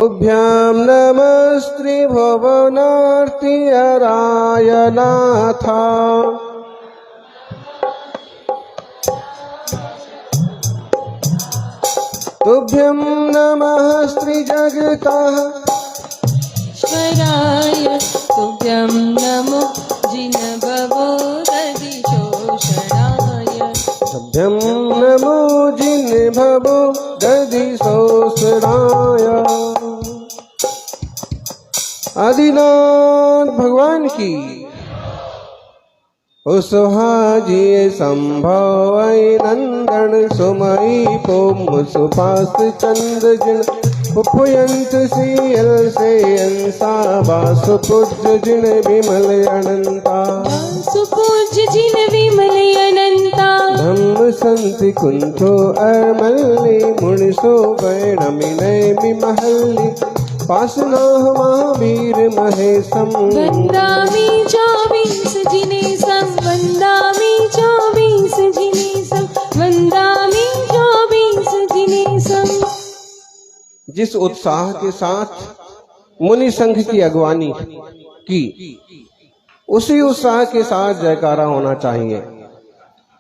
तुभ्यां नमस्ते भुवनार्ति हराय नाथा। तुभ्यं नमः श्री जगतः ईश्वराय तुभ्यं नमो जिनभवोदधिशोषणाय। तुभ्यं नमो जिनभवो दधिशोषणाय। आदिनाथ भगवान की सुहाजिए संभवै नंदन सुमई पोम सुपास चंद जिन उपयंत सील से अंसा बास पूज्य जिन विमल अनंता। सुपूज्य जिन विमल अनंता। धम्म संति कुंठो अमल्ली मुनिसो बैणमिनय विमहल्ली। पासना महावीर महेशम वंदामि 24 जिनेशम। वंदामि 24 जिनेशम। वंदामि 24 जिनेशम। जिस उत्साह के साथ मुनि संघ की अगवानी की, उसी उत्साह के साथ जयकारा होना चाहिए।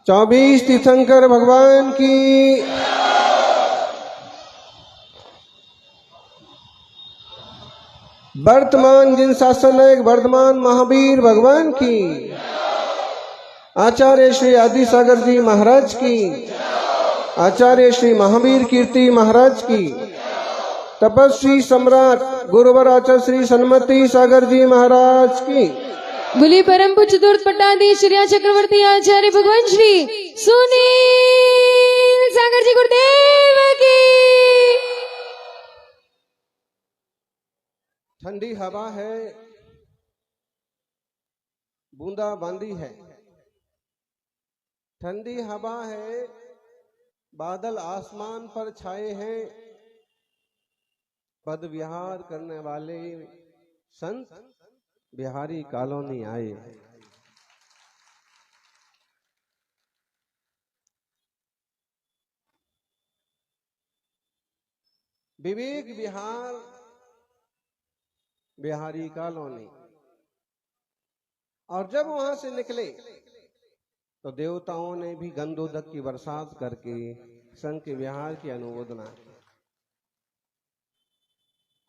24 तीर्थंकर भगवान की। वर्तमान जिन शासन वर्धमान महावीर भगवान की। आचार्य श्री आदि सागर जी महाराज की। आचार्य श्री महावीर कीर्ति महाराज की। तपस्वी सम्राट गुरुवर आचार्य श्री सन्मति सागर जी महाराज की। बोले परम पूज्य दूर पट्टाधीश श्री चक्रवर्ती आचार्य भगवान श्री सुनील सागर जी गुरुदेव की। ठंडी हवा है, बूंदा बांदी है। ठंडी हवा है, बादल आसमान पर छाए हैं। पद विहार करने वाले संत बिहारी कॉलोनी आए। विवेक विहार बिहारी कॉलोनी। और जब वहां से निकले तो देवताओं ने भी गंधोदक की बरसात करके संघ के विहार की अनुमोदना की।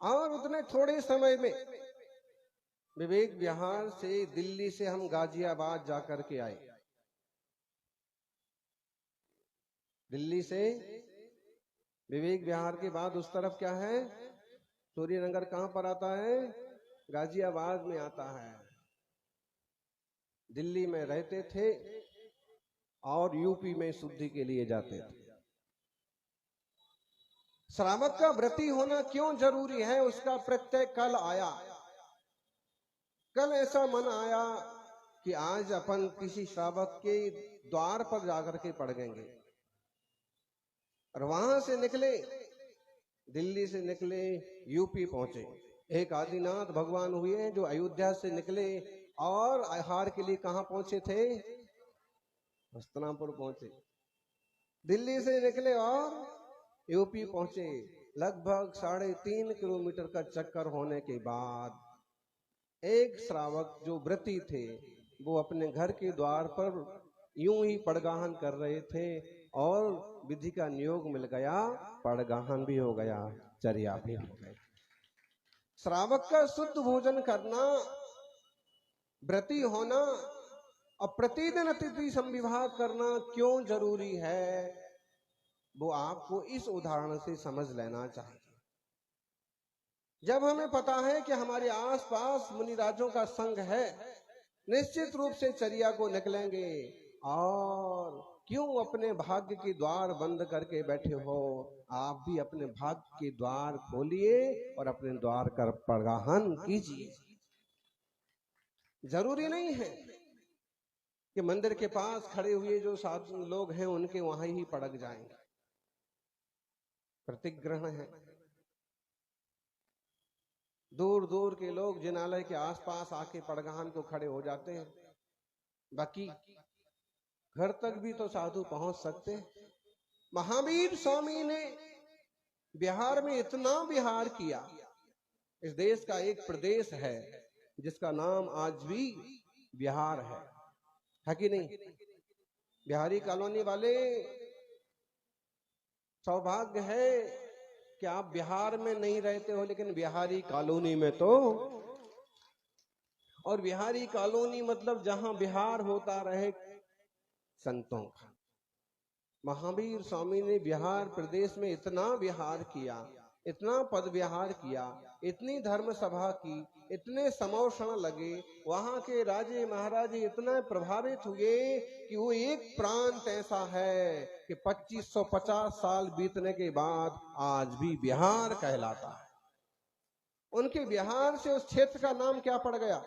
और उतने थोड़े समय में विवेक विहार से दिल्ली से हम गाजियाबाद जाकर के आए। दिल्ली से विवेक विहार के बाद उस तरफ क्या है, सूर्यनगर कहां पर आता है, गाजियाबाद में आता है। दिल्ली में रहते थे और यूपी में शुद्धि के लिए जाते थे। श्रावक का व्रती होना क्यों जरूरी है, उसका प्रत्यय कल आया। कल ऐसा मन आया कि आज अपन किसी श्रावक के द्वार पर जाकर के पड़ गएंगे। और वहां से निकले, दिल्ली से निकले, यूपी पहुंचे। एक आदिनाथ भगवान हुए जो अयोध्या से निकले और आहार के लिए कहां पहुंचे थे, हस्तिनापुर पहुंचे। दिल्ली से निकले और यूपी पहुंचे। लगभग 3.5 किलोमीटर का चक्कर होने के बाद एक श्रावक जो व्रती थे वो अपने घर के द्वार पर यूं ही पड़गाहन कर रहे थे और विधि का नियोग मिल गया, पड़गाहन भी हो गया, चर्या भी हो गई। श्रावक का शुद्ध भोजन करना, व्रती होना और प्रतिदिन अतिथि संविभाग करना क्यों जरूरी है, वो आपको इस उदाहरण से समझ लेना चाहिए। जब हमें पता है कि हमारे आसपास मुनिराजों का संग है, निश्चित रूप से चर्या को निकलेंगे। और क्यों अपने भाग्य के द्वार बंद करके बैठे हो, आप भी अपने भाग्य के द्वार खोलिए और अपने द्वार का पड़गाहन कीजिए। जरूरी नहीं है कि मंदिर के पास खड़े हुए जो साधु लोग हैं उनके वहां ही पड़क जाएंगे। प्रतिग्रहण है। दूर दूर के लोग जिनालय के आसपास आके पड़गाहन को खड़े हो जाते हैं। बाकी घर तक भी तो साधु पहुंच सकते। महावीर स्वामी ने बिहार में इतना विहार किया इस देश का एक प्रदेश है जिसका नाम आज भी बिहार है कि नहीं? बिहारी कॉलोनी वाले, सौभाग्य है कि आप बिहार में नहीं रहते हो, लेकिन बिहारी कॉलोनी में तो, और बिहारी कॉलोनी मतलब जहां बिहार होता रहे संतों का। महावीर स्वामी ने बिहार प्रदेश में इतना विहार किया, इतना पद विहार किया, इतनी धर्म सभा की, इतने समौषण लगे, वहां के राजे महाराजे इतना प्रभावित हुए कि वो एक प्रांत ऐसा है कि 2550 साल बीतने के बाद आज भी बिहार कहलाता है। उनके बिहार से उस क्षेत्र का नाम क्या पड़ गया?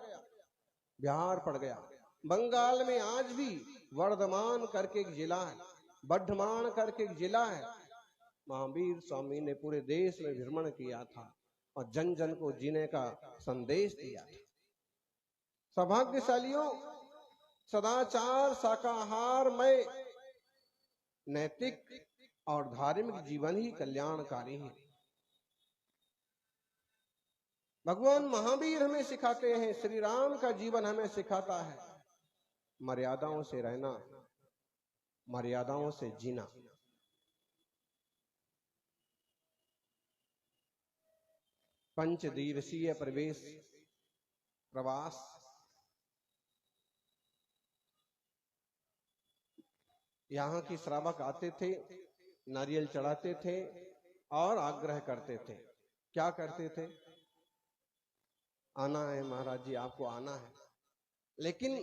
बिहार पड़ गया। बंगाल में आज भी वर्धमान करके एक जिला है, बर्धमान करके एक जिला है। महावीर स्वामी ने पूरे देश में भ्रमण किया था और जन जन को जीने का संदेश दिया था। सौभाग्यशालियों, सदाचार, शाकाहार में नैतिक और धार्मिक जीवन ही कल्याणकारी है। भगवान महावीर हमें सिखाते हैं, श्री राम का जीवन हमें सिखाता है मर्यादाओं से रहना, मर्यादाओं से जीना। पंचदिवसीय प्रवास, यहाँ की श्रावक आते थे, नारियल चढ़ाते थे और आग्रह करते थे। क्या करते थे? आना है महाराज जी, आपको आना है। लेकिन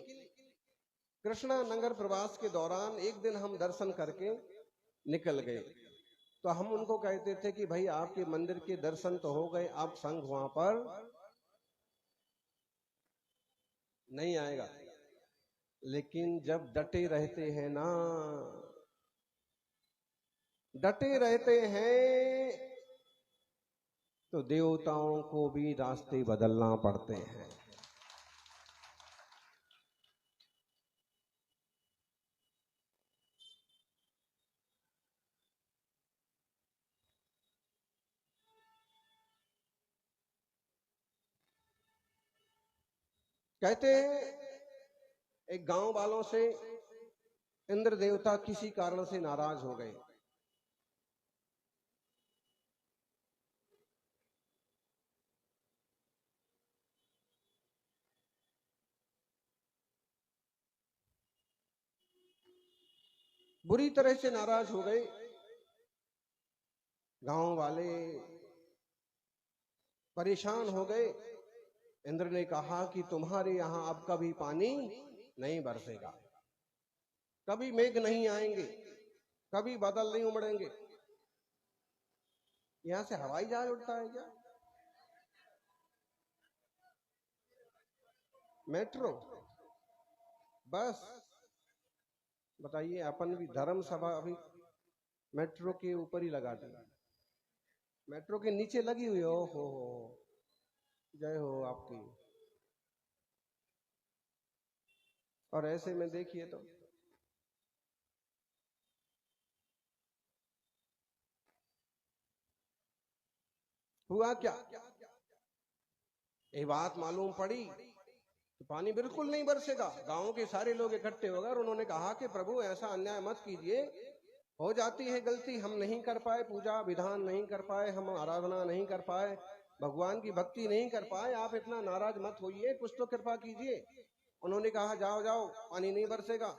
कृष्णा नगर प्रवास के दौरान एक दिन हम दर्शन करके निकल गए, तो हम उनको कहते थे कि भाई आपके मंदिर के दर्शन तो हो गए, आप संघ वहां पर नहीं आएगा। लेकिन जब डटे रहते हैं ना, डटे रहते हैं, तो देवताओं को भी रास्ते बदलना पड़ते हैं। कहते हैं एक गांव वालों से इंद्र देवता किसी कारण से नाराज हो गए। बुरी तरह से नाराज हो गए। गांव वाले परेशान हो गए। इंद्र ने कहा कि तुम्हारे यहां अब कभी पानी नहीं बरसेगा, कभी मेघ नहीं आएंगे, कभी बादल नहीं उमड़ेंगे। यहां से हवाई जहाज उड़ता है क्या? मेट्रो, बस बताइए। अपन भी धर्म सभा अभी मेट्रो के ऊपर ही लगा दी, मेट्रो के नीचे लगी हुई। ओ हो, जय हो आपकी। और ऐसे में देखिए तो हुआ क्या, ये बात मालूम पड़ी तो पानी बिल्कुल नहीं बरसेगा। गांव के सारे लोग इकट्ठे हो गए और उन्होंने कहा कि प्रभु ऐसा अन्याय मत कीजिए, हो जाती है गलती, हम नहीं कर पाए, पूजा विधान नहीं कर पाए, हम आराधना नहीं कर पाए, भगवान की भक्ति नहीं कर पाए, आप इतना नाराज मत होइए, कुछ तो कृपा कीजिए। उन्होंने कहा जाओ जाओ, पानी नहीं बरसेगा,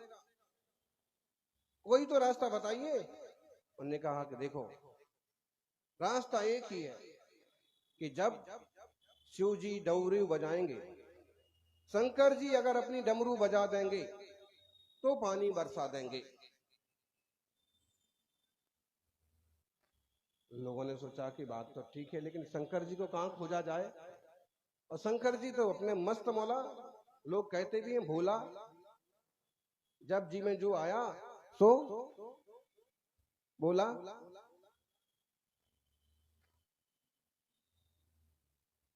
कोई तो रास्ता बताइए। उन्होंने कहा कि देखो, रास्ता एक ही है कि जब शिव जी डमरू बजाएंगे, शंकर जी अगर अपनी डमरू बजा देंगे तो पानी बरसा देंगे। लोगों ने सोचा कि बात तो ठीक है, लेकिन शंकर जी को कहां खोजा जाए? और शंकर जी तो अपने मस्त मौला, लोग कहते भी हैं भोला, जब जी में जो आया सो बोला।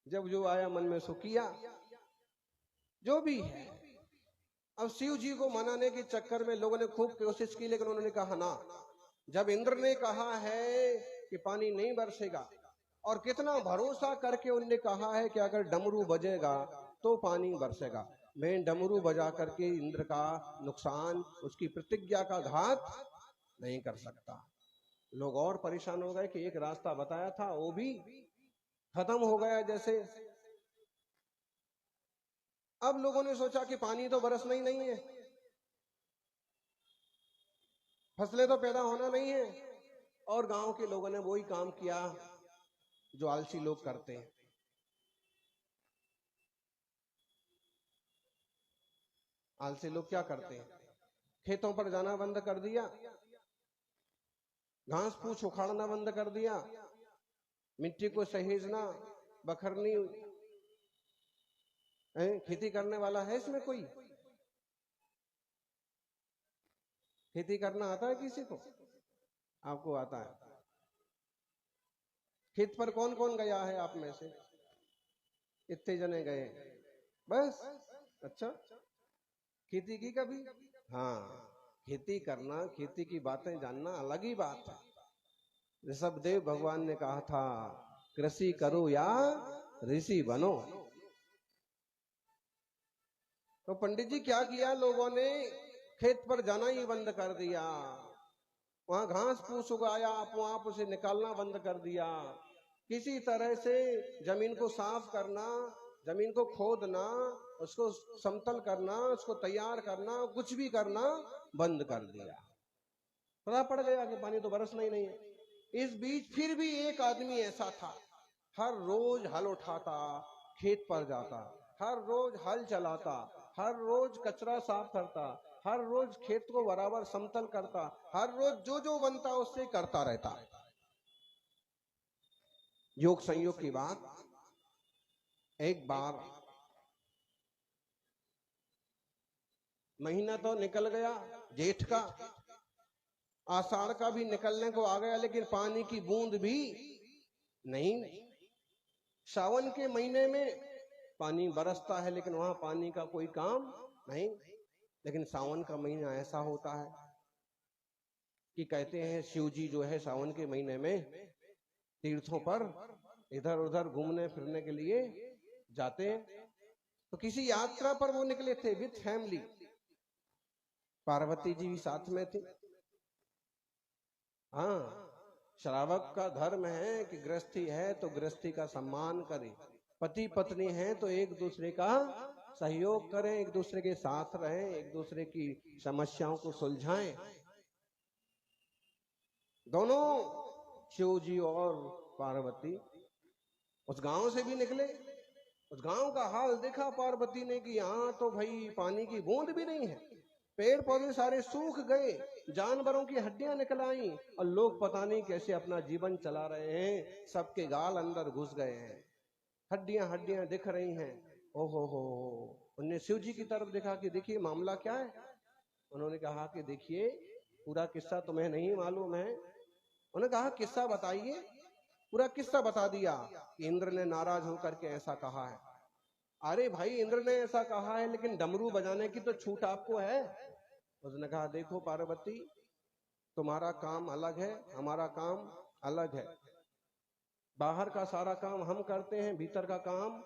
जब जो आया मन में सो किया, जो भी है। अब शिव जी को मनाने के चक्कर में लोगों ने खूब कोशिश की, लेकिन उन्होंने कहा ना, जब इंद्र ने कहा है कि पानी नहीं बरसेगा, और कितना भरोसा करके उनने कहा है कि अगर डमरू बजेगा तो पानी बरसेगा। मैं डमरू बजा करके इंद्र का नुकसान, उसकी प्रतिज्ञा का घात नहीं कर सकता। लोग और परेशान हो गए कि एक रास्ता बताया था वो भी खत्म हो गया जैसे। अब लोगों ने सोचा कि पानी तो बरसना ही नहीं है, फसलें तो पैदा होना नहीं है, और गांव के लोगों ने वही काम किया जो आलसी लोग करते हैं। आलसी लोग क्या करते हैं, खेतों पर जाना बंद कर दिया, घास फूस उखाड़ना बंद कर दिया, मिट्टी को सहेजना, बखरनी। खेती करने वाला है इसमें कोई? खेती करना आता है किसी को? आपको आता है? खेत पर कौन कौन गया है आप में से? इतने जने गए बस? अच्छा, खेती की कभी? हाँ, खेती करना, खेती की बातें जानना अलग ही बात है। ऋषभदेव भगवान ने कहा था कृषि करो या ऋषि बनो। तो पंडित जी क्या किया लोगों ने? खेत पर जाना ही बंद कर दिया, वहां घास फूस उगाया, वहां उसे निकालना बंद कर दिया। किसी तरह से जमीन को साफ करना, जमीन को खोदना, उसको समतल करना, उसको तैयार करना, कुछ भी करना बंद कर दिया। पता पड़ गया कि पानी तो बरसना ही नहीं है। इस बीच फिर भी एक आदमी ऐसा था, हर रोज हल उठाता, खेत पर जाता, हर रोज हल चलाता, हर रोज कचरा साफ करता, हर रोज खेत को बराबर समतल करता, हर रोज जो जो बनता उससे करता रहता। योग संयोग की बात, एक बार महीना तो निकल गया जेठ का, आषाढ़ का भी निकलने को आ गया, लेकिन पानी की बूंद भी नहीं। सावन के महीने में पानी बरसता है, लेकिन वहां पानी का कोई काम नहीं। लेकिन सावन का महीना ऐसा होता है कि कहते हैं शिव जी जो है सावन के महीने में तीर्थों पर इधर उधर घूमने फिरने के लिए जाते हैं। तो किसी यात्रा पर वो निकले थे विथ फैमिली, पार्वती जी भी साथ में थी। हाँ, श्रावक का धर्म है कि गृहस्थी है तो गृहस्थी का सम्मान करे, पति पत्नी है तो एक दूसरे का सहयोग करें, एक दूसरे के साथ रहें, एक दूसरे की समस्याओं को सुलझाएं। दोनों शिव जी और पार्वती उस गांव से भी निकले। उस गांव का हाल देखा पार्वती ने कि यहाँ तो भाई पानी की बूंद भी नहीं है, पेड़ पौधे सारे सूख गए, जानवरों की हड्डियां निकल आई, और लोग पता नहीं कैसे अपना जीवन चला रहे हैं, सबके गाल अंदर घुस गए हैं, हड्डियां हड्डियां दिख रही हैं। ओहो हो। उन्होंने शिव जी की तरफ देखा कि देखिए मामला क्या है। उन्होंने कहा कि देखिए पूरा किस्सा तुम्हें नहीं मालूम है। उन्होंने कहा किस्सा बताइए। पूरा किस्सा बता दिया कि इंद्र ने नाराज होकर के ऐसा कहा है। अरे भाई, इंद्र ने ऐसा कहा है, लेकिन डमरू बजाने की तो छूट आपको है। उसने कहा देखो पार्वती, तुम्हारा काम अलग है, हमारा काम अलग है। बाहर का सारा काम हम करते हैं, भीतर का काम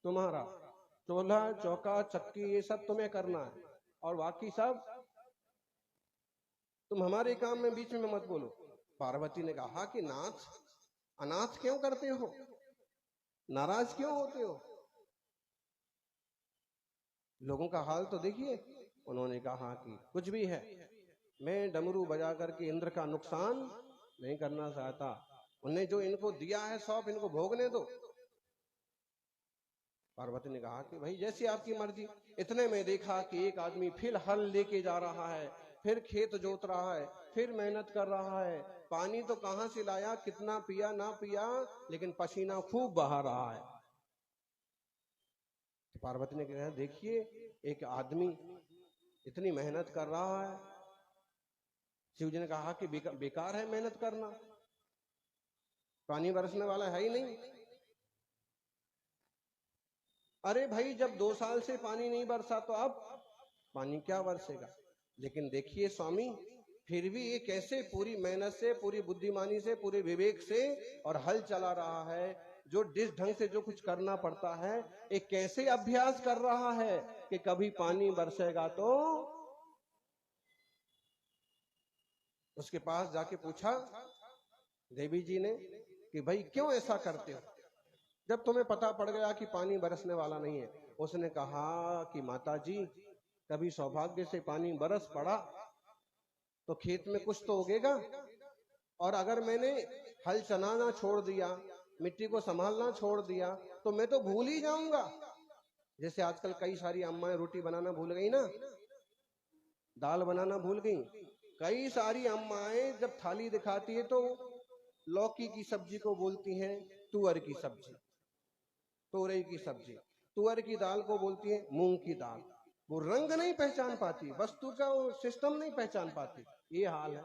तुम्हारा। चूल्हा चौका चक्की ये सब तुम्हें करना है, और बाकी सब तुम हमारे काम में बीच में मत बोलो। पार्वती ने कहा कि नाथ, अनाथ क्यों करते हो, नाराज क्यों होते हो? लोगों का हाल तो देखिए। उन्होंने कहा कि कुछ भी है, मैं डमरू बजा करके इंद्र का नुकसान नहीं करना चाहता। उन्हें जो इनको दिया है सौंप इनको भोगने दो। पार्वती ने कहा कि भाई जैसी आपकी मर्जी। इतने में देखा कि एक आदमी फिर हल लेके जा रहा है, फिर खेत जोत रहा है, फिर मेहनत कर रहा है। पानी तो कहां से लाया, कितना पिया ना पिया, लेकिन पसीना खूब बहा रहा है। तो पार्वती ने कहा देखिए एक आदमी इतनी मेहनत कर रहा है। शिव जी ने कहा कि बेकार है मेहनत करना, पानी बरसने वाला है ही नहीं। अरे भाई, जब 2 साल से पानी नहीं बरसा तो अब पानी क्या बरसेगा। लेकिन देखिए स्वामी, फिर भी ये कैसे पूरी मेहनत से, पूरी बुद्धिमानी से, पूरे विवेक से और हल चला रहा है, जो जिस ढंग से जो कुछ करना पड़ता है, ये कैसे अभ्यास कर रहा है कि कभी पानी बरसेगा तो उसके पास जाके पूछा देवी जी ने कि भाई क्यों ऐसा करते हो, जब तुम्हें पता पड़ गया कि पानी बरसने वाला नहीं है। उसने कहा कि माता जी, कभी सौभाग्य से पानी बरस पड़ा तो खेत में कुछ तो उगेगा, और अगर मैंने हल चलाना छोड़ दिया, मिट्टी को संभालना छोड़ दिया, तो मैं तो भूल ही जाऊंगा। जैसे आजकल कई सारी अम्माएं रोटी बनाना भूल गई ना, दाल बनाना भूल गई। कई सारी अम्माएं जब थाली दिखाती है तो लौकी की सब्जी को बोलती हैं तुअर की सब्जी, तोरई की सब्जी, तुअर की दाल को बोलती है मूंग की दाल। वो रंग नहीं पहचान पाती, वस्तु का वो सिस्टम नहीं पहचान पाती। ये हाल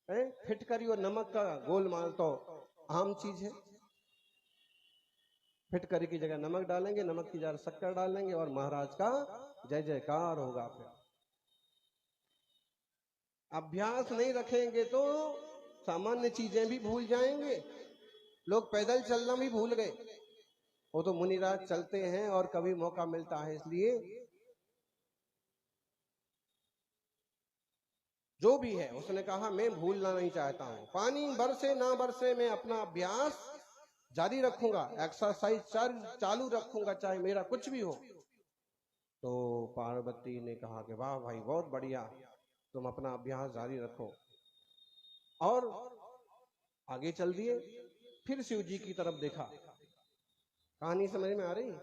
है। फिटकरी और नमक का गोलमाल तो आम चीज है। फिटकरी की जगह नमक डालेंगे, नमक की जगह शक्कर डालेंगे और महाराज का जय जयकार होगा। फिर अभ्यास नहीं रखेंगे तो सामान्य चीजें भी भूल जाएंगे। लोग पैदल चलना भी भूल गए, वो तो मुनिराज चलते हैं और कभी मौका मिलता है। इसलिए जो भी है, उसने कहा मैं भूलना नहीं चाहता हूं, पानी बरसे ना बरसे मैं अपना अभ्यास जारी रखूंगा, एक्सरसाइज चालू रखूंगा, चाहे मेरा कुछ भी हो। तो पार्वती ने कहा कि वाह भाई, बहुत बढ़िया, तुम अपना अभ्यास जारी रखो। और आगे चल दिए। फिर शिव जी की तरफ देखा। कहानी समझ में आ रही है?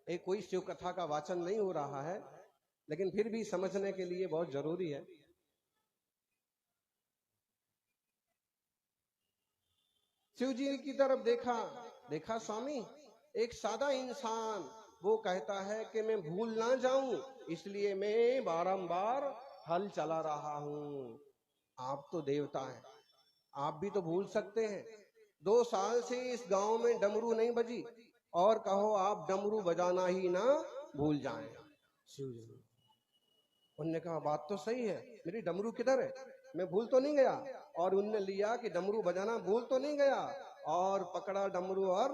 एक कोई शिव कथा का वाचन नहीं हो रहा है, लेकिन फिर भी समझने के लिए बहुत जरूरी है। शिव जी की तरफ देखा, देखा स्वामी एक सादा इंसान, वो कहता है कि मैं भूल ना जाऊं, इसलिए मैं बारंबार हल चला रहा हूं। आप तो देवता हैं, आप भी तो भूल सकते हैं। 2 साल से इस गांव में डमरू नहीं बजी, और कहो आप डमरू बजाना ही ना भूल जाएं। शिव जी उनने कहा बात तो सही है, मेरी डमरू किधर है, मैं भूल तो नहीं गया। और उनने लिया कि डमरू बजाना भूल तो नहीं गया, और पकड़ा डमरू और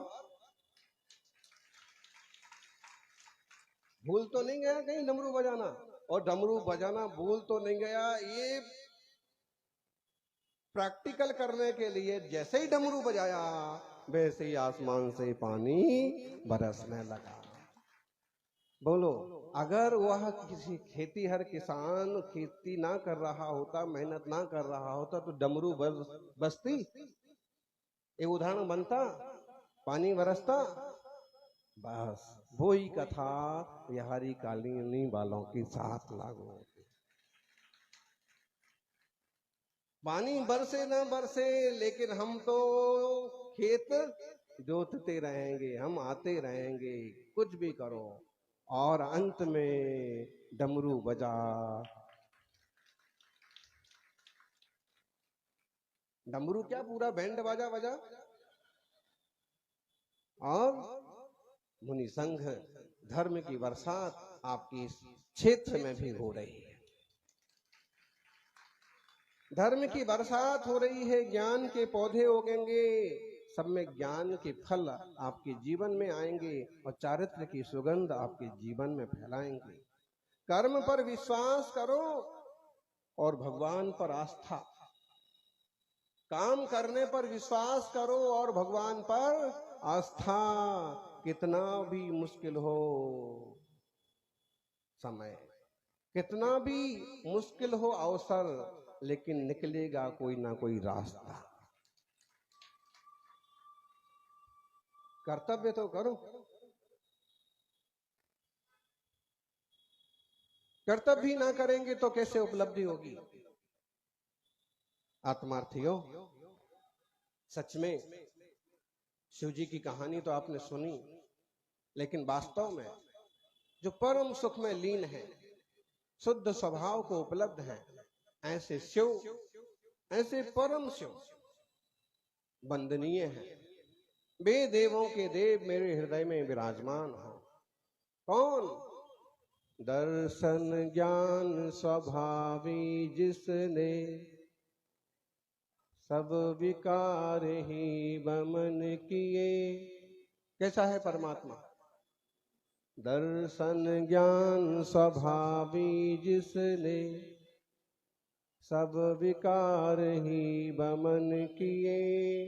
भूल तो नहीं गया कहीं डमरू बजाना, और डमरू बजाना भूल तो नहीं गया। ये प्रैक्टिकल करने के लिए जैसे ही डमरू बजाया, वैसे ही आसमान से पानी बरसने लगा। बोलो, अगर वह किसी खेतीहर किसान खेती ना कर रहा होता, मेहनत ना कर रहा होता, तो डमरू बजती? एक उदाहरण बनता, पानी बरसता। बस वो ही कथा बिहारी कॉलोनी वालों के साथ लागू होती। पानी बरसे ना बरसे, लेकिन हम तो खेत जोतते रहेंगे, हम आते रहेंगे, कुछ भी करो। और अंत में डमरू बजा। डमरू क्या, पूरा बैंड बाजा बजा। और मुनि संघ धर्म की बरसात आपकी इस क्षेत्र में भी हो रही है। धर्म की बरसात हो रही है, ज्ञान के पौधे उगेंगे, सब में ज्ञान के फल आपके जीवन में आएंगे, और चारित्र की सुगंध आपके जीवन में फैलाएंगे। कर्म पर विश्वास करो और भगवान पर आस्था, काम करने पर विश्वास करो और भगवान पर आस्था। कितना भी मुश्किल हो समय, कितना भी मुश्किल हो अवसर, लेकिन निकलेगा कोई ना कोई रास्ता। कर्तव्य तो करो, कर्तव्य ही ना करेंगे तो कैसे उपलब्धि होगी। आत्मार्थियों, सच में शिव जी की कहानी तो आपने सुनी, लेकिन वास्तव में जो परम सुख में लीन है, शुद्ध स्वभाव को उपलब्ध है, ऐसे शिव, ऐसे परम शिव वंदनीय हैं। वे देवों के देव मेरे हृदय में विराजमान हो। कौन? दर्शन ज्ञान स्वभावी जिसने, सब विकार ही बमन किए। कैसा है परमात्मा? दर्शन ज्ञान स्वभावी जिसने, सब विकार ही बमन किए।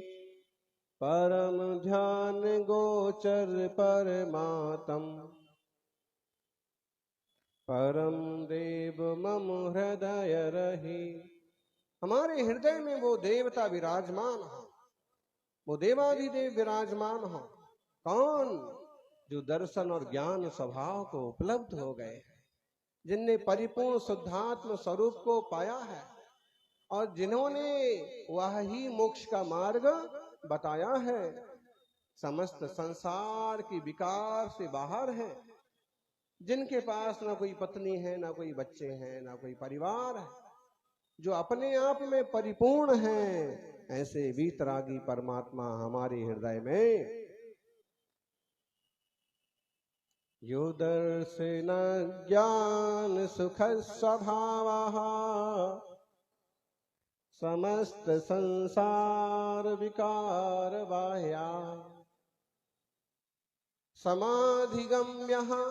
परम ध्यान गोचर परमात्म, परम देव मम हृदय रही। हमारे हृदय में वो देवता विराजमान हो, वो देवाधिदेव विराजमान हो। कौन? जो दर्शन और ज्ञान स्वभाव को उपलब्ध हो गए हैं, जिनने परिपूर्ण शुद्धात्म स्वरूप को पाया है और जिन्होंने वह ही मोक्ष का मार्ग बताया है। समस्त संसार की विकार से बाहर है, जिनके पास ना कोई पत्नी है, ना कोई बच्चे हैं, ना कोई परिवार है, जो अपने आप में परिपूर्ण हैं, ऐसे वीतरागी परमात्मा हमारे हृदय में। यो दर्शन ज्ञान सुख स्वभावः, समस्त संसार विकार बाह्या। समाधिगम्यः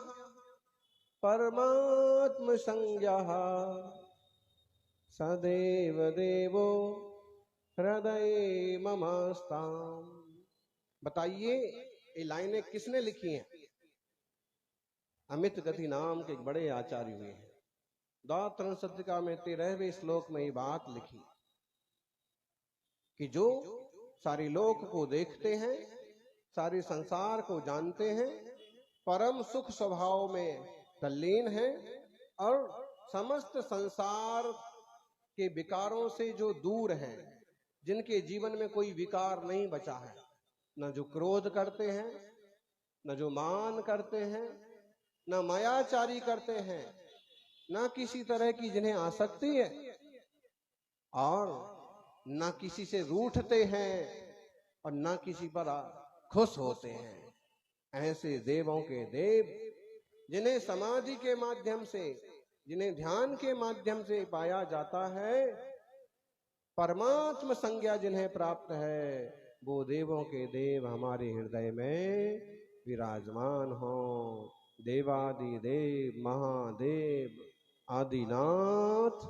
परमात्म संज्ञः, सदैव देवो हृदय ममस्ताम्। बताइए ये लाइनें किसने लिखी हैं? अमित गति नाम के एक बड़े आचार्य हुए हैं। द्वात्रण सत्रिका में 13वें श्लोक में ये बात लिखी कि जो सारे लोक को देखते हैं, सारे संसार को जानते हैं, परम सुख स्वभाव में तल्लीन है और समस्त संसार के विकारों से जो दूर हैं, जिनके जीवन में कोई विकार नहीं बचा है, न जो क्रोध करते हैं, न जो मान करते हैं, न मायाचारी करते हैं, न किसी तरह की जिन्हें आसक्ति है, और न किसी से रूठते हैं और न किसी पर खुश होते हैं। ऐसे देवों के देव, जिन्हें समाधि के माध्यम से, जिन्हें ध्यान के माध्यम से पाया जाता है, परमात्म संज्ञा जिन्हें प्राप्त है, वो देवों के देव हमारे हृदय में विराजमान हो। देवादिदेव महादेव आदिनाथ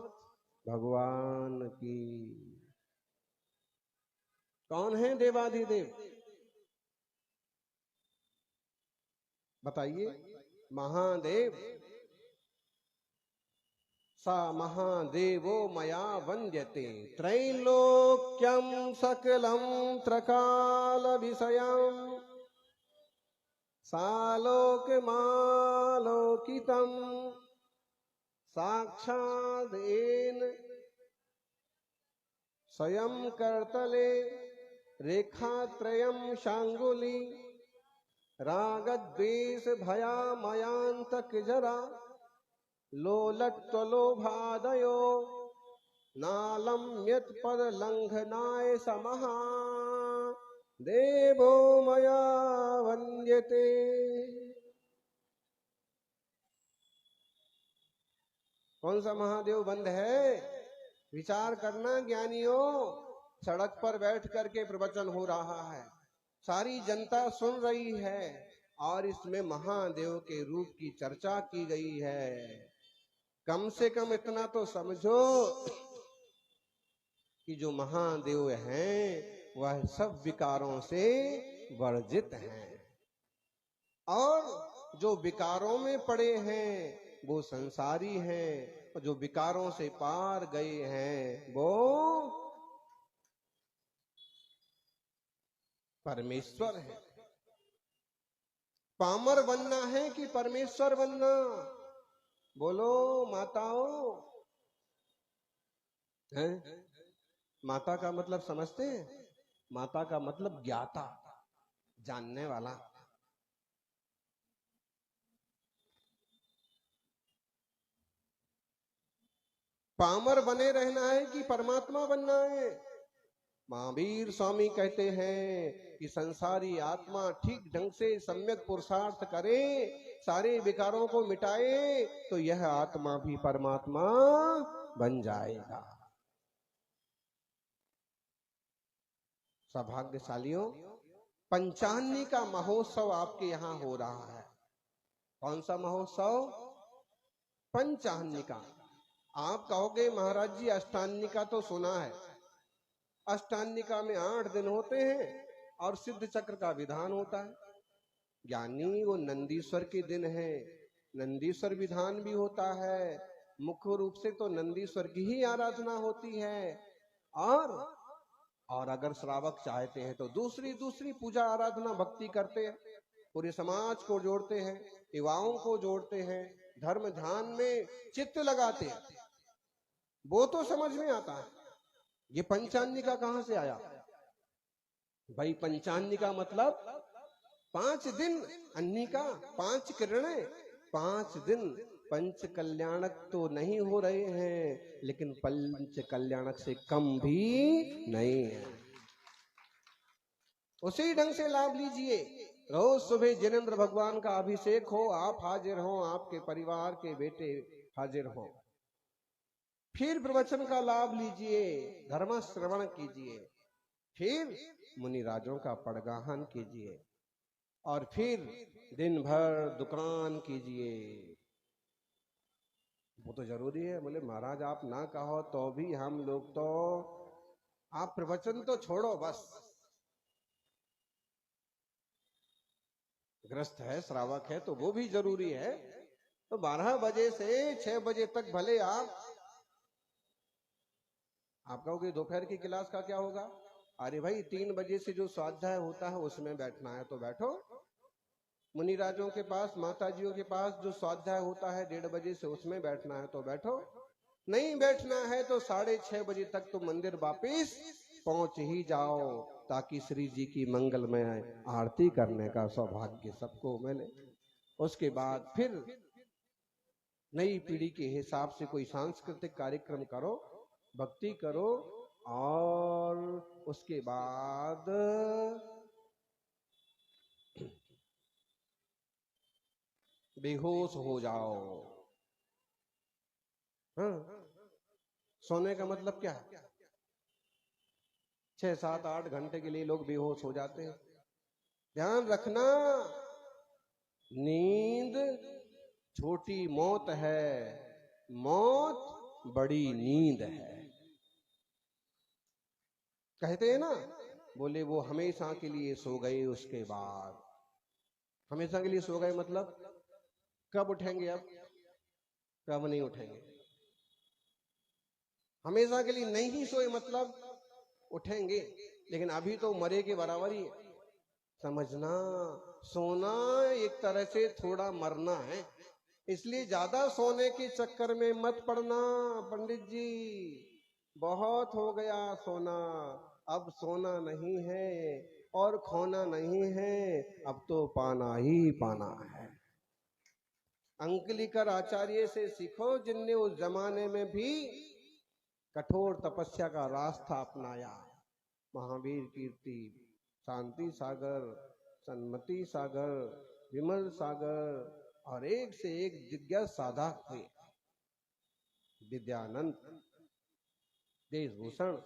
भगवान की। कौन है देवादिदेव? बताइए। महादेव। सा महादेवो मया वन्द्यते, त्रैलोक्यं सकलं त्रकाल विषयम्, सालोकमालोकितं साक्षादेन स्वयं करतले रेखात्रयं शांगुली, रागद्वेष भयामयान्तक जरा लोलट्वलोभादयो नालम्यत पद लंघनाय समः देवो मया वन्द्यते। कौन सा महादेव बंद है? विचार करना ज्ञानियों। सड़क पर बैठ करके प्रवचन हो रहा है, सारी जनता सुन रही है और इसमें महादेव के रूप की चर्चा की गई है। कम से कम इतना तो समझो कि जो महादेव हैं वह सब विकारों से वर्जित हैं, और जो विकारों में पड़े हैं वो संसारी हैं, और जो विकारों से पार गए हैं वो परमेश्वर है। पामर बनना है कि परमेश्वर बनना? बोलो माताओं। हैं? माता का मतलब समझते हैं? माता का मतलब ज्ञाता, जानने वाला। पामर बने रहना है कि परमात्मा बनना है? महावीर स्वामी कहते हैं कि संसारी आत्मा ठीक ढंग से सम्यक पुरुषार्थ करे, सारे विकारों को मिटाए तो यह आत्मा भी परमात्मा बन जाएगा। सौभाग्यशालियों, पंचान्नी का महोत्सव आपके यहाँ हो रहा है। कौन सा महोत्सव? पंचान्नी का। आप कहोगे महाराज जी अष्टान्निका तो सुना है, अष्टान्निका में 8 दिन होते हैं और सिद्ध चक्र का विधान होता है। ज्ञानी वो नंदीश्वर के दिन है, नंदीश्वर विधान भी होता है। मुख्य रूप से तो नंदीश्वर की ही आराधना होती है। और अगर श्रावक चाहते हैं तो दूसरी पूजा आराधना भक्ति करते हैं, पूरे समाज को जोड़ते हैं, युवाओं को जोड़ते हैं, धर्म ध्यान में चित्त लगाते हैं। वो तो समझ में आता है। ये पंचान्निका कहां से आया भाई? पंचान्निका मतलब 5 दिन अन्निका, 5 किरणें, 5 दिन। पंच कल्याणक तो नहीं हो रहे हैं, लेकिन पंच कल्याणक से कम भी नहीं है। उसी ढंग से लाभ लीजिए। रोज सुबह जिनेंद्र भगवान का अभिषेक हो, आप हाजिर हो, आपके परिवार के बेटे हाजिर हो। फिर प्रवचन का लाभ लीजिए, धर्म श्रवण कीजिए, फिर मुनि राजों का पड़गाहन कीजिए, और फिर दिन भर दुकान कीजिए। वो तो जरूरी है। बोले महाराज आप ना कहो तो भी हम लोग तो, आप प्रवचन तो छोड़ो, बस ग्रस्त है, श्रावक है, तो वो भी जरूरी है। तो 12 बजे से 6 बजे तक भले आप कहोगे दोपहर की क्लास का क्या होगा? अरे भाई 3 बजे से जो स्वाध्याय होता है उसमें बैठना है तो बैठो। मुनि राजों के पास, माताजियों के पास जो स्वाध्याय होता है 1:30 बजे से, उसमें बैठना है तो बैठो। नहीं बैठना है तो 6:30 बजे तक तो मंदिर वापिस पहुंच ही जाओ, ताकि श्री जी की मंगलमय आरती करने का सौभाग्य सबको मिले। उसके बाद फिर नई पीढ़ी के हिसाब से कोई सांस्कृतिक कार्यक्रम करो, भक्ति करो, और उसके बाद बेहोश हो जाओ। हाँ? सोने का मतलब क्या है? 6, 7, 8 घंटे के लिए लोग बेहोश हो जाते हैं। ध्यान रखना, नींद छोटी मौत है, मौत बड़ी नींद है। कहते हैं ना, बोले वो हमेशा के लिए सो गए, उसके बाद हमेशा के लिए सो गए मतलब कब उठेंगे? अब कब नहीं उठेंगे। हमेशा के लिए नहीं सोए मतलब उठेंगे, लेकिन अभी तो मरे के बराबर ही है। समझना, सोना एक तरह से थोड़ा मरना है, इसलिए ज्यादा सोने के चक्कर में मत पड़ना। पंडित जी बहुत हो गया सोना, अब सोना नहीं है और खोना नहीं है, अब तो पाना ही पाना है। अंकलिकर आचार्य से सीखो, जिनने उस जमाने में भी कठोर तपस्या का रास्ता अपनाया। महावीर कीर्ति, शांति सागर, सन्मति सागर, विमल सागर, और एक से एक जिज्ञास साधक हुए। विद्यानंद, देशभूषण।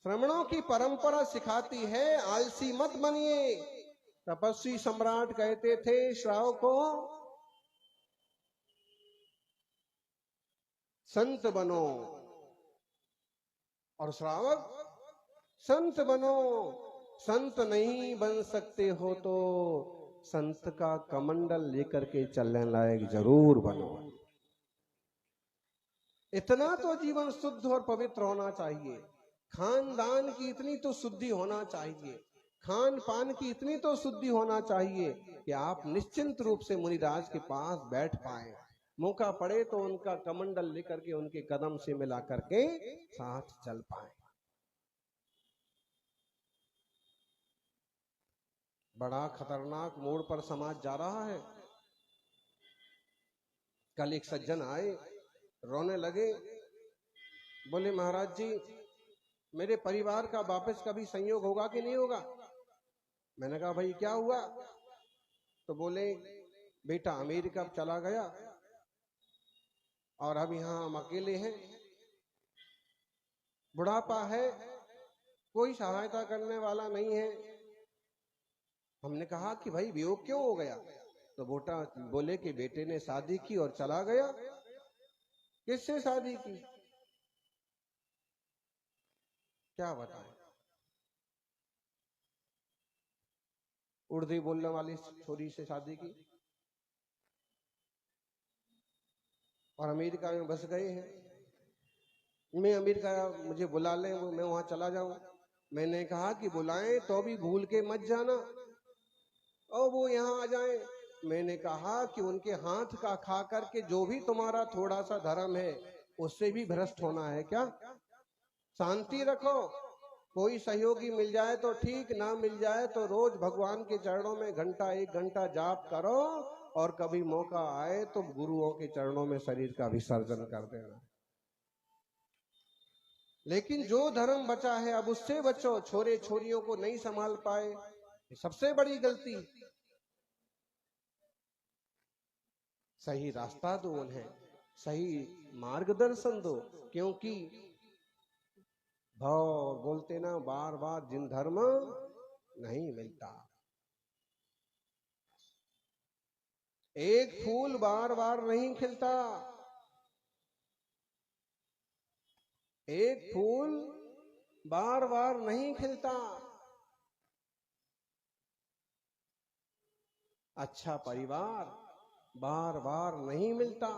श्रमणों की परंपरा सिखाती है आलसी मत बनिए। तपस्वी सम्राट कहते थे श्रावकों, संत बनो, और श्रावक संत बनो। संत नहीं बन सकते हो तो संत का कमंडल लेकर के चलने लायक जरूर बनो। इतना तो जीवन शुद्ध और पवित्र होना चाहिए, खानदान की इतनी तो शुद्धि होना चाहिए, खान पान की इतनी तो शुद्धि होना चाहिए कि आप निश्चिंत रूप से मुनिराज के पास बैठ पाए। मौका पड़े तो उनका कमंडल लेकर के उनके कदम से मिला करके साथ चल पाए। बड़ा खतरनाक मोड़ पर समाज जा रहा है। कल एक सज्जन आए, रोने लगे, बोले महाराज जी मेरे परिवार का वापस कभी संयोग होगा कि नहीं होगा? मैंने कहा भाई क्या हुआ? तो बोले बेटा अमेरिका चला गया और अब यहां हम अकेले हैं, बुढ़ापा है, कोई सहायता करने वाला नहीं है। हमने कहा कि भाई वियोग क्यों हो गया? तो बेटा बोले कि बेटे ने शादी की और चला गया। किससे शादी की? क्या बताएं? उर्दू बोलने वाली छोरी से शादी की और अमेरिका में बस गए हैं। मैं अमेरिका, मुझे बुला ले, मैं वहां चला जाऊं। मैंने कहा कि बुलाएं तो भी भूल के मत जाना और वो यहाँ आ जाएं। मैंने कहा कि उनके हाथ का खा करके जो भी तुम्हारा थोड़ा सा धर्म है उससे भी भ्रष्ट होना है क्या? शांति रखो। कोई सहयोगी मिल जाए तो ठीक, ना मिल जाए तो रोज भगवान के चरणों में घंटा 1 घंटा जाप करो और कभी मौका आए तो गुरुओं के चरणों में शरीर का विसर्जन कर देना। लेकिन जो धर्म बचा है अब उससे बचो। छोरे छोरियों को नहीं संभाल पाए, ये सबसे बड़ी गलती। सही रास्ता दो उन्हें, सही मार्गदर्शन दो, क्योंकि भाव बोलते ना बार बार, जिन धर्म नहीं मिलता। एक फूल बार बार नहीं खिलता, एक फूल बार बार नहीं खिलता। अच्छा परिवार बार बार नहीं मिलता।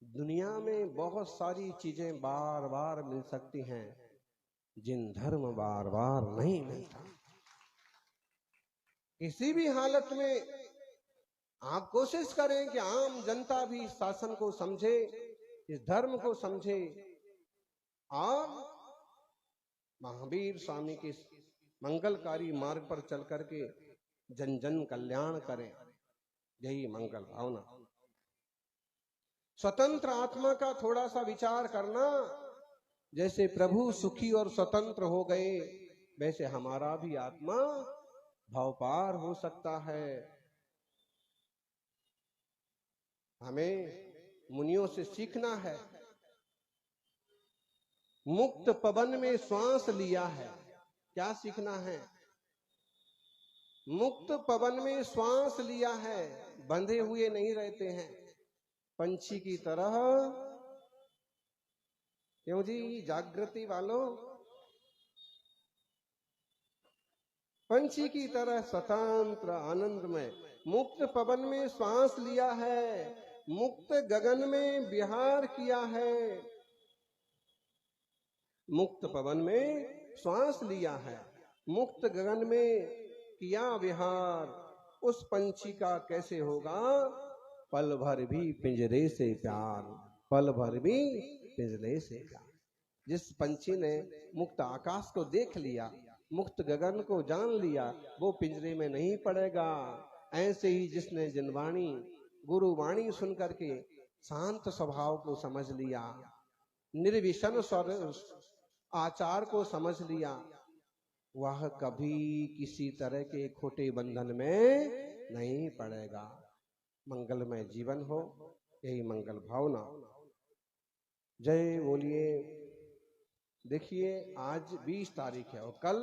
दुनिया में बहुत सारी चीजें बार बार मिल सकती हैं, जिन धर्म बार बार नहीं मिलता। किसी भी हालत में आप कोशिश करें कि आम जनता भी शासन को समझे, इस धर्म को समझे और महावीर स्वामी के मंगलकारी मार्ग पर चल करके जन जन कल्याण करें। यही मंगल भावना। स्वतंत्र आत्मा का थोड़ा सा विचार करना। जैसे प्रभु सुखी और स्वतंत्र हो गए, वैसे हमारा भी आत्मा भावपार हो सकता है। हमें मुनियों से सीखना है। मुक्त पवन में श्वास लिया है। क्या सीखना है? मुक्त पवन में श्वास लिया है, बंधे हुए नहीं रहते हैं। पंछी की तरह, क्यों जी जागृति वालों, पंछी की तरह स्वतंत्र आनंद में मुक्त पवन में श्वास लिया है, मुक्त गगन में विहार किया है। मुक्त पवन में श्वास लिया है, मुक्त गगन में किया विहार। उस पंछी का कैसे होगा पल भर भी पिंजरे से प्यार, पल भर भी पिंजरे से प्यार। जिस पंछी ने मुक्त आकाश को देख लिया, मुक्त गगन को जान लिया, वो पिंजरे में नहीं पड़ेगा। ऐसे ही जिसने जिनवाणी गुरु वाणी सुन करके शांत स्वभाव को समझ लिया, निर्विषण आचार को समझ लिया, वह कभी किसी तरह के खोटे बंधन में नहीं पड़ेगा। मंगलमय जीवन हो, यही मंगल भावना। जय बोलिए। देखिए आज 20 तारीख है और कल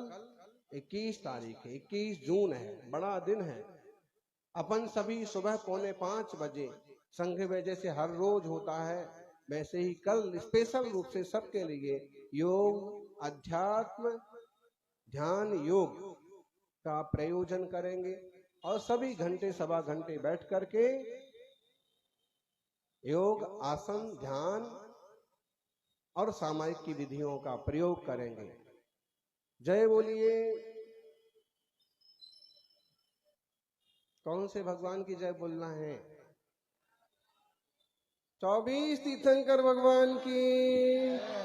21 तारीख है, 21 जून है, बड़ा दिन है। अपन सभी सुबह 4:45 बजे संघ में जैसे हर रोज होता है, वैसे ही कल स्पेशल रूप से सबके लिए योग, अध्यात्म, ध्यान योग का प्रयोजन करेंगे और सभी घंटे सवा घंटे बैठ करके योग, आसन, ध्यान और सामायिक की विधियों का प्रयोग करेंगे। जय बोलिए। कौन से भगवान की जय बोलना है? 24 तीर्थंकर भगवान की।